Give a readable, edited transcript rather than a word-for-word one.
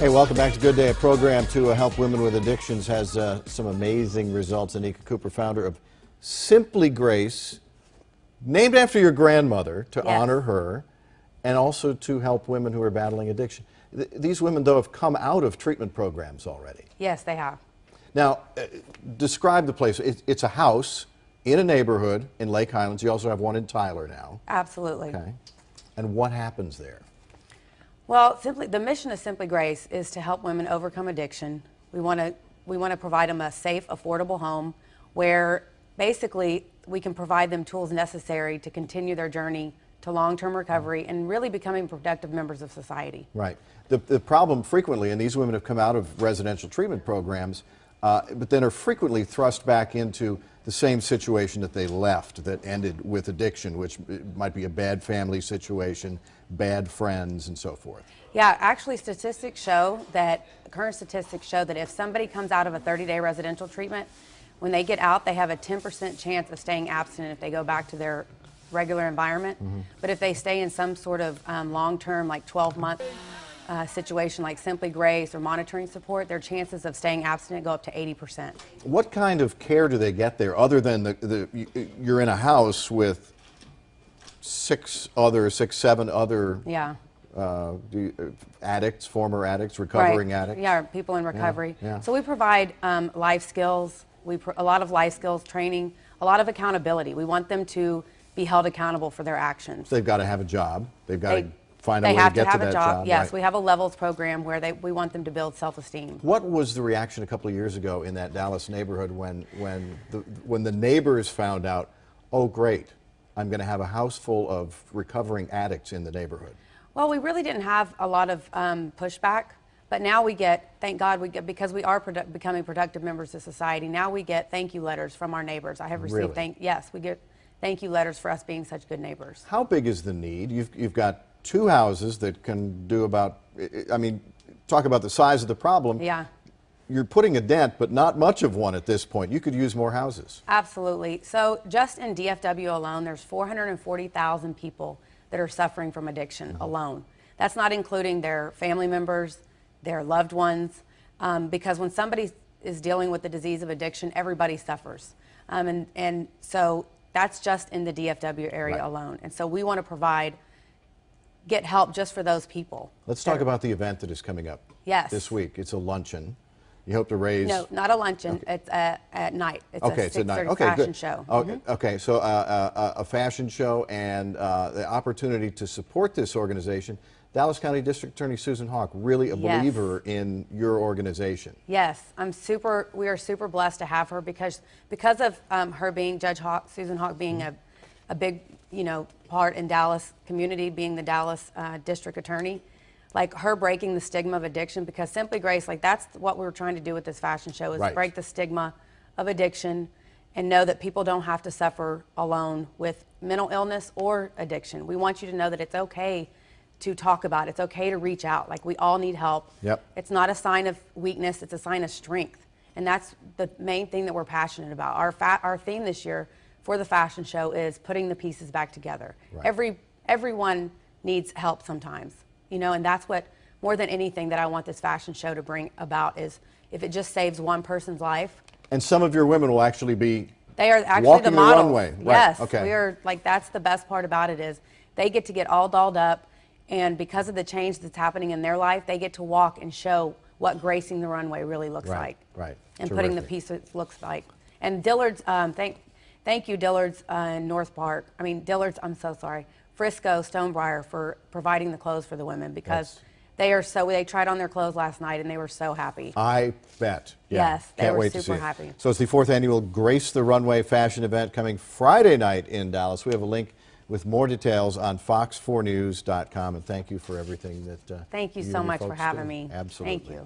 Hey, welcome back to Good Day. A program to help women with addictions has some amazing results. Anika Cooper, founder of Simply Grace, named after your grandmother, to honor her, and also to help women who are battling addiction. These women, though, have come out of treatment programs already. Yes, they have. Now, describe the place. It's a house in a neighborhood in Lake Highlands. You also have one in Tyler now. Absolutely. Okay. And what happens there? Well, the mission of Simply Grace is to help women overcome addiction. We want to provide them a safe, affordable home where basically we can provide them tools necessary to continue their journey to long-term recovery and really becoming productive members of society. Right. The problem frequently, and these women have come out of residential treatment programs, but then are frequently thrust back into the same situation that they left, that ended with addiction, which might be a bad family situation, bad friends, and so forth. Yeah, actually current statistics show that if somebody comes out of a 30-day residential treatment, when they get out, they have a 10% chance of staying abstinent if they go back to their regular environment. But if they stay in some sort of long-term, like 12-month situation like Simply Grace or monitoring support, their chances of staying abstinent go up to 80%. What kind of care do they get there, other than you're in a house with six, seven other addicts, former addicts, recovering addicts? Yeah, people in recovery. Yeah. So we provide life skills, a lot of life skills training, a lot of accountability. We want them to be held accountable for their actions. So they've got to have a job. They've got to find a way to get to that job. Yes, right. We have a levels program where we want them to build self-esteem. What was the reaction a couple of years ago in that Dallas neighborhood when the neighbors found out, oh great, I'm going to have a house full of recovering addicts in the neighborhood? Well, we really didn't have a lot of pushback, but now we get, thank God, because we are becoming productive members of society, now we get thank you letters from our neighbors. I have received we get thank you letters for us being such good neighbors. How big is the need? You've got two houses that can do about, I mean, talk about the size of the problem. Yeah. You're putting a dent, but not much of one at this point. You could use more houses. Absolutely. So just in DFW alone, there's 440,000 people that are suffering from addiction alone. That's not including their family members, their loved ones, because when somebody is dealing with the disease of addiction, everybody suffers. And so that's just in the DFW area alone. And so we want to get help just for those people. Let's talk about the event that is coming up this week. It's a luncheon. You hope to raise... No, not a luncheon. Okay. It's at night. It's a 6:30 fashion show. Okay, so a fashion show and the opportunity to support this organization. Dallas County District Attorney Susan Hawk, really a believer in your organization. Yes, we are super blessed to have her because of her being Susan Hawk being a big, part in Dallas community, being the Dallas District Attorney. Like her breaking the stigma of addiction, because Simply Grace, like that's what we're trying to do with this fashion show, is break the stigma of addiction and know that people don't have to suffer alone with mental illness or addiction. We want you to know that it's okay to talk about it. It's okay to reach out. Like, we all need help. It's not a sign of weakness, it's a sign of strength. And that's the main thing that we're passionate about. Our theme this year for the fashion show is putting the pieces back together. Everyone needs help sometimes. And that's what, more than anything, that I want this fashion show to bring about, is if it just saves one person's life. And some of your women will actually be they are actually walking the model. The runway. Yes, we are, like, that's the best part about it, is they get to get all dolled up, and because of the change that's happening in their life, they get to walk and show what gracing the runway really looks like. And putting the pieces looks like. And Dillard's, thank you Dillard's in North Park. I mean, Dillard's, I'm so sorry. Frisco, Stonebriar, for providing the clothes for the women, because they tried on their clothes last night and they were so happy. I bet. Yes, they Can't were wait to super see happy. It. So it's the 4th annual Grace the Runway fashion event coming Friday night in Dallas. We have a link with more details on fox4news.com, and thank you for everything that thank you so much for having me. Absolutely. Thank you.